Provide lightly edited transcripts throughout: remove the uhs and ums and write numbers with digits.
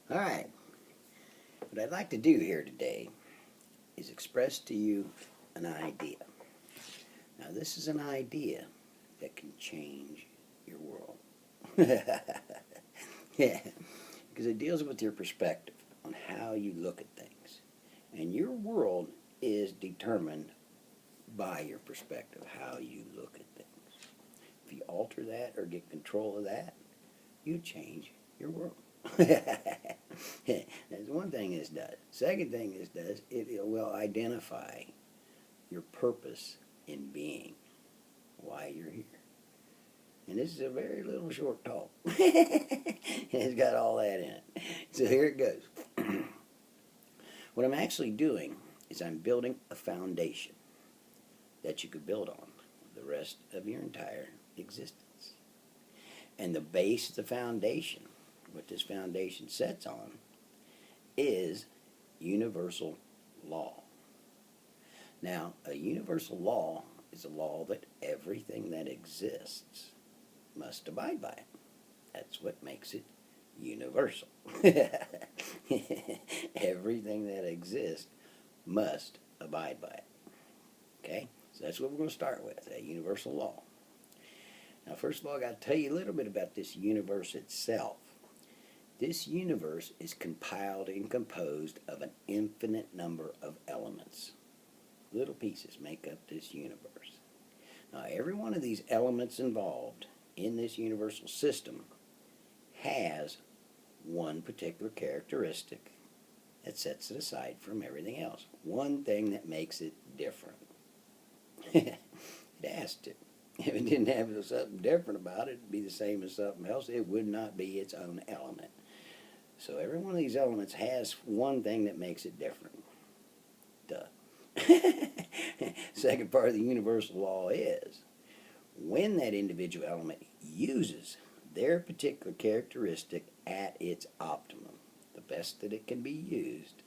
All right. What I'd like to do here today is express to you an idea. Now, this is an idea that can change your world. Yeah, because it deals with your perspective on how you look at things. And your world is determined by your perspective, how you look at things. If you alter that or get control of that, you change your world. That's one thing this does. Second thing this does, it will identify your purpose in being, why you're here. And this is a very little short talk. It's got all that in it. So here it goes. What I'm actually doing is I'm building a foundation that you could build on the rest of your entire existence. And the base of the foundation, what this foundation sets on, is universal law. Now, a universal law is a law that everything that exists must abide by. That's what makes it universal. Everything that exists must abide by it. Okay? So that's what we're going to start with, a universal law. Now, first of all, I got to tell you a little bit about this universe itself. This universe is compiled and composed of an infinite number of elements. Little pieces make up this universe. Now, every one of these elements involved in this universal system has one particular characteristic that sets it aside from everything else. One thing that makes it different. It has to. If it didn't have something different about it, it'd be the same as something else. It would not be its own element. So every one of these elements has one thing that makes it different. Duh. Second part of the universal law is when that individual element uses their particular characteristic at its optimum, the best that it can be used,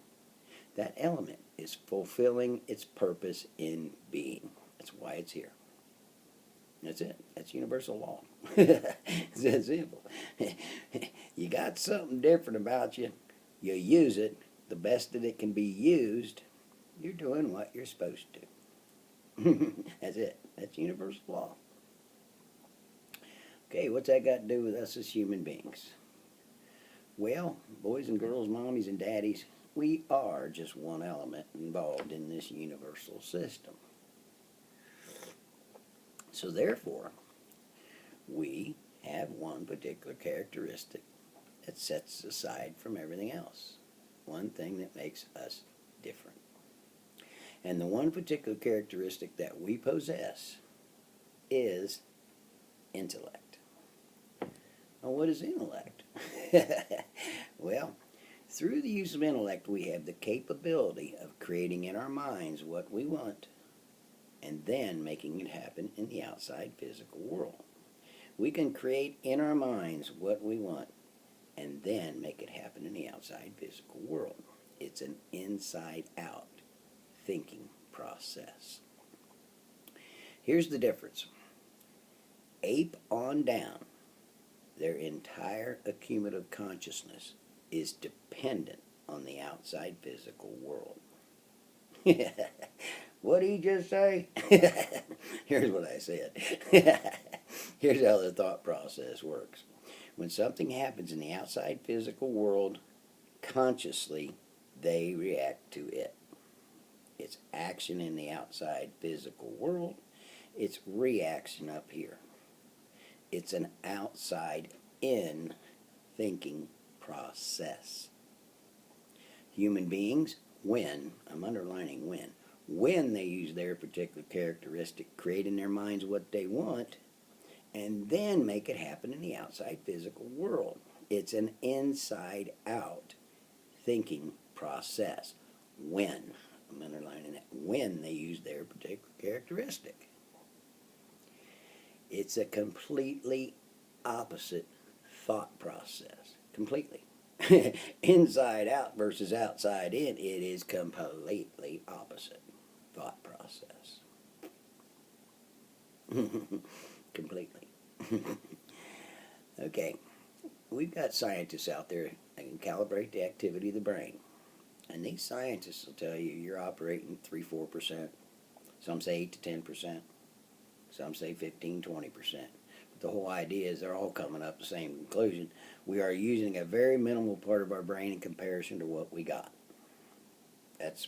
that element is fulfilling its purpose in being. That's why it's here. That's it. That's universal law. It's that simple. You got something different about you. You use it the best that it can be used. You're doing what you're supposed to. That's it. That's universal law. Okay, what's that got to do with us as human beings? Well, boys and girls, mommies and daddies, we are just one element involved in this universal system. So therefore, we have one particular characteristic that sets us aside from everything else. One thing that makes us different. And the one particular characteristic that we possess is intellect. Now, what is intellect? Well, through the use of intellect, we have the capability of creating in our minds what we want and then making it happen in the outside physical world. We can create in our minds what we want and then make it happen in the outside physical world. It's an inside-out thinking process. Here's the difference. Ape on down, their entire accumulative consciousness is dependent on the outside physical world. What did he just say? Here's what I said. Here's how the thought process works. When something happens in the outside physical world, consciously they react to it. It's action in the outside physical world. It's reaction up here. It's an outside-in thinking process. Human beings, I'm underlining when they use their particular characteristic, create in their minds what they want, and then make it happen in the outside physical world. It's an inside-out thinking process. I'm underlining that, when they use their particular characteristic. It's a completely opposite thought process. Completely. Inside out versus outside in, it is completely opposite thought process. Completely. Okay, we've got scientists out there that calibrate the activity of the brain. And these scientists will tell you you're operating 3-4%. Some say 8 to 10%. Some say 15-20%. But the whole idea is they're all coming up to the same conclusion. We are using a very minimal part of our brain in comparison to what we got. That's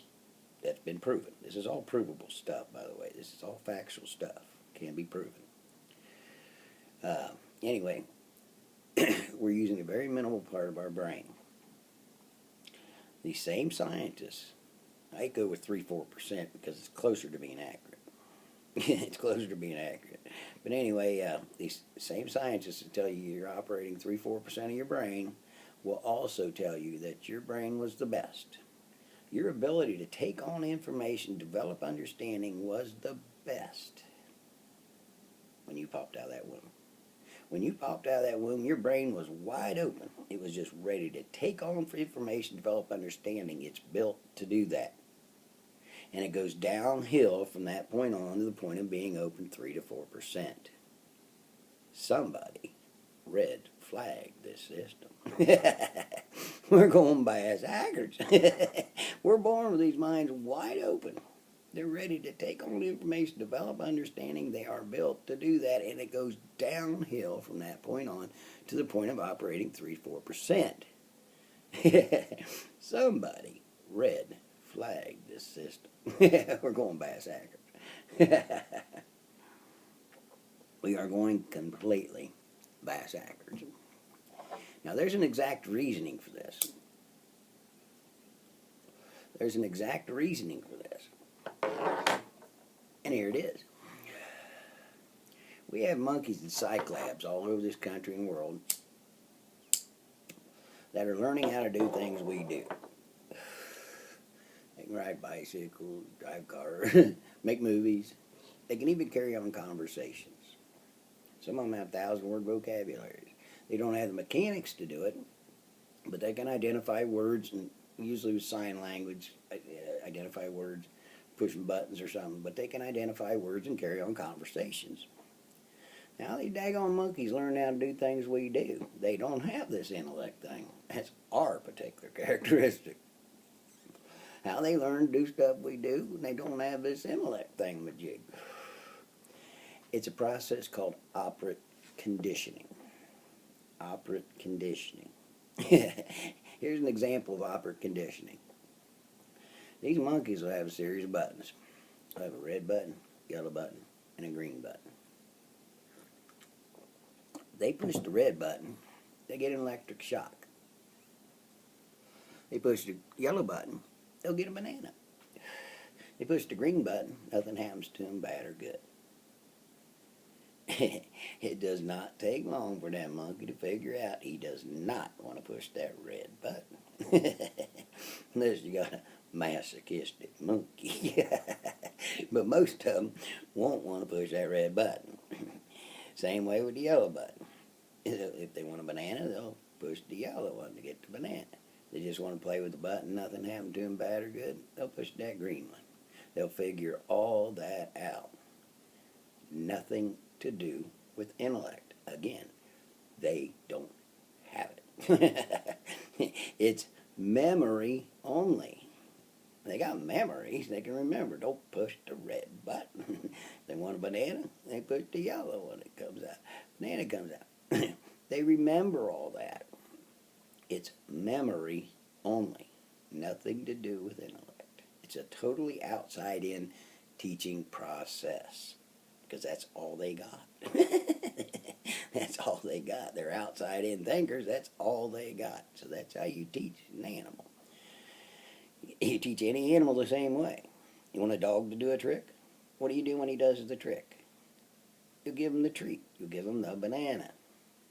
been proven. This is all provable stuff, by the way. This is all factual stuff. Can be proven. Anyway, we're using a very minimal part of our brain. These same scientists, I go with 3-4% because it's closer to being accurate. It's closer to being accurate. But anyway, these same scientists that tell you you're operating 3-4% of your brain will also tell you that your brain was the best. Your ability to take on information, develop understanding was the best when you popped out of that womb. When you popped out of that womb, your brain was wide open. It was just ready to take on information, develop understanding. It's built to do that. And it goes downhill from that point on to the point of being open 3-4%. Somebody red flagged this system. We're going by as hackers. We're born with these minds wide open. They're ready to take on information, develop understanding. They are built to do that, and it goes downhill from that point on to the point of operating 3-4%. Somebody red flagged this system. We're going bass hackers. We are going completely bass hackers. Now, there's an exact reasoning for this. There's an exact reasoning for this. And here it is. We have monkeys in psych labs all over this country and world that are learning how to do things we do. They can ride bicycles, drive cars, make movies. They can even carry on conversations. Some of them have 1,000-word vocabularies. They don't have the mechanics to do it, but they can identify words, and usually with sign language, identify words, pushing buttons or something, but they can identify words and carry on conversations. Now, these daggone monkeys learn how to do things we do. They don't have this intellect thing. That's our particular characteristic. How they learn to do stuff we do, and they don't have this intellect thingamajig. It's a process called operant conditioning. Operant conditioning. Here's an example of operant conditioning. These monkeys will have a series of buttons. They'll have a red button, yellow button, and a green button. They push the red button, they get an electric shock. They push the yellow button, they'll get a banana. They push the green button, nothing happens to them, bad or good. It does not take long for that monkey to figure out he does not want to push that red button. Unless you got a masochistic monkey. But most of them won't want to push that red button. Same way with the yellow button. If they want a banana, they'll push the yellow one to get the banana. They just want to play with the button, nothing happened to them, bad or good, they'll push that green one. They'll figure all that out. Nothing to do with intellect. Again, they don't have it. It's memory only. They got memories, they can remember. Don't push the red button. They want a banana, they push the yellow one, it comes out. Banana comes out. They remember all that. It's memory only. Nothing to do with intellect. It's a totally outside-in teaching process. Because that's all they got. That's all they got. They're outside-in thinkers. That's all they got. So that's how you teach an animal. You teach any animal the same way. You want a dog to do a trick? What do you do when he does the trick? You give him the treat. You give him the banana.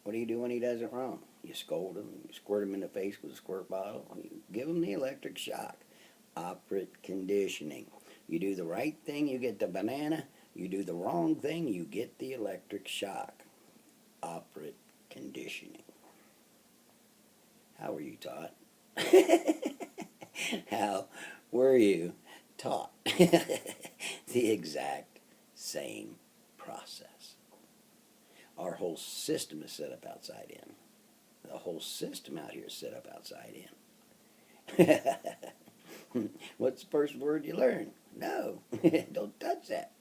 What do you do when he does it wrong? You scold him. You squirt him in the face with a squirt bottle. You give him the electric shock. Operant conditioning. You do the right thing, you get the banana. You do the wrong thing, you get the electric shock. Operant conditioning. How were you taught? How were you taught? The exact same process. Our whole system is set up outside in. The whole system out here is set up outside in. What's the first word you learn? No. Don't touch that.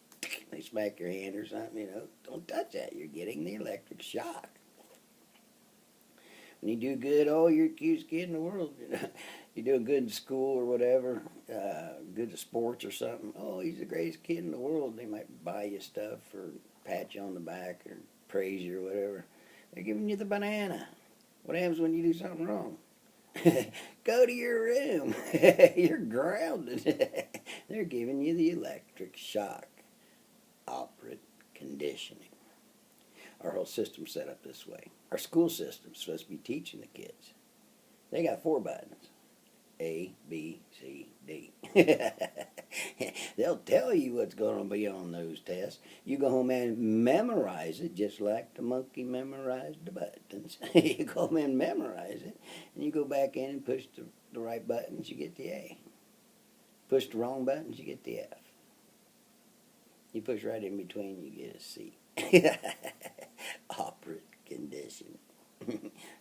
They smack your hand or something, Don't touch that. You're getting the electric shock. When you do good, oh, you're the cutest kid in the world. You're doing good in school or whatever, good at sports or something. Oh, he's the greatest kid in the world. They might buy you stuff or pat you on the back or praise you or whatever. They're giving you the banana. What happens when you do something wrong? Go to your room. You're grounded. They're giving you the electric shock. Operant conditioning. Our whole system's set up this way. Our school system's supposed to be teaching the kids. They got 4 buttons. A, B, C, D. They'll tell you what's going to be on those tests. You go home and memorize it just like the monkey memorized the buttons. You go home and memorize it, and you go back in and push the right buttons, you get the A. Push the wrong buttons, you get the F. You push right in between, you get a C. Operant condition.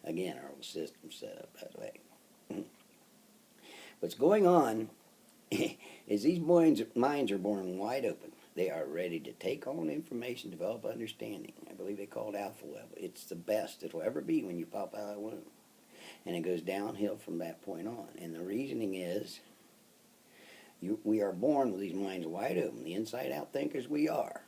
Again, our whole system's set up that way. What's going on is these minds are born wide open. They are ready to take on information, develop understanding. I believe they call it alpha level. It's the best it'll ever be when you pop out of the womb. And it goes downhill from that point on. And the reasoning is we are born with these minds wide open. The inside-out thinkers we are.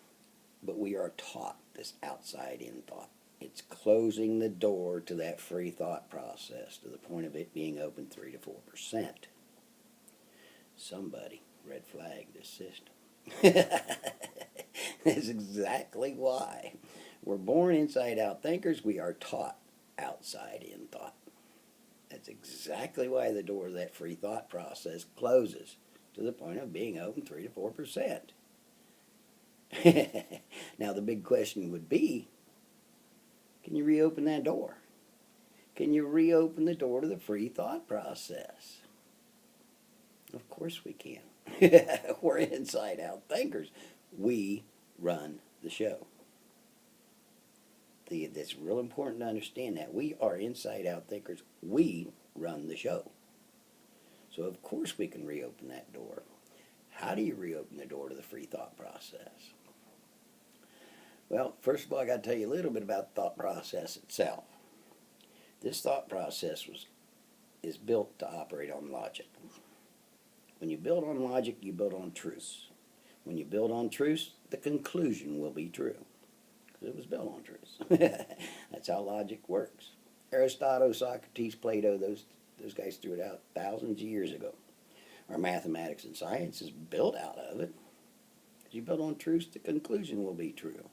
But we are taught this outside-in thought. It's closing the door to that free thought process to the point of it being open 3 to 4%. Somebody red flagged this system. That's exactly why. We're born inside-out thinkers. We are taught outside-in thought. That's exactly why the door of that free thought process closes to the point of being open 3 to 4%. Now the big question would be, can you reopen that door? Can you reopen the door to the free thought process? Of course we can. We're inside-out thinkers. We run the show. It's real important to understand that. We are inside-out thinkers. We run the show. So of course we can reopen that door. How do you reopen the door to the free thought process? Well, first of all, I got to tell you a little bit about the thought process itself. This thought process is built to operate on logic. When you build on logic, you build on truths. When you build on truths, the conclusion will be true. Because it was built on truths. That's how logic works. Aristotle, Socrates, Plato, those guys threw it out thousands of years ago. Our mathematics and science is built out of it. Because you build on truths, the conclusion will be true.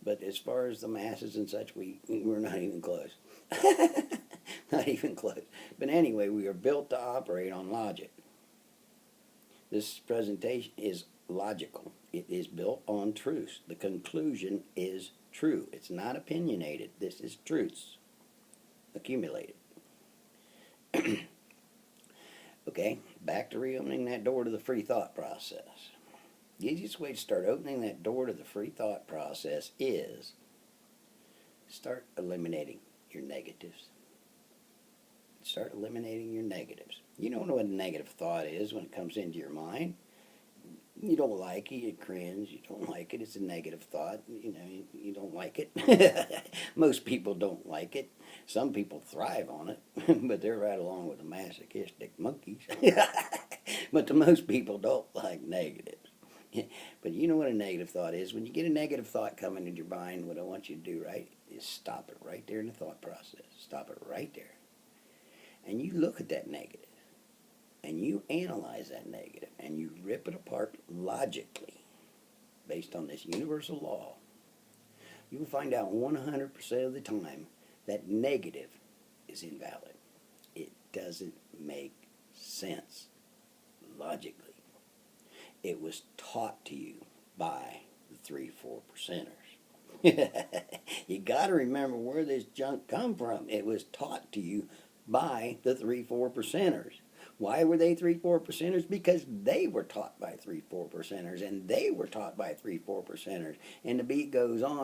But as far as the masses and such, we're not even close. Not even close. But anyway, we are built to operate on logic. This presentation is logical. It is built on truths. The conclusion is true. It's not opinionated. This is truths accumulated. Okay, back to reopening that door to the free thought process. The easiest way to start opening that door to the free thought process is start eliminating your negatives. Start eliminating your negatives. You don't know what a negative thought is when it comes into your mind. You don't like it, you cringe, you don't like it, it's a negative thought, you don't like it. Most people don't like it. Some people thrive on it, but they're right along with the masochistic monkeys. But the most people don't like negatives. But you know what a negative thought is? When you get a negative thought coming into your mind, what I want you to do, right, is stop it right there in the thought process. Stop it right there. And you look at that negative. And you analyze that negative. And you rip it apart logically. Based on this universal law. You will find out 100% of the time that negative is invalid. It doesn't make sense logically. It was taught to you by the 3-4%ers. You got to remember where this junk come from. It was taught to you by the 3-4%ers. Why were they 3-4%ers? Because they were taught by 3-4%ers, and they were taught by 3-4%ers. And the beat goes on.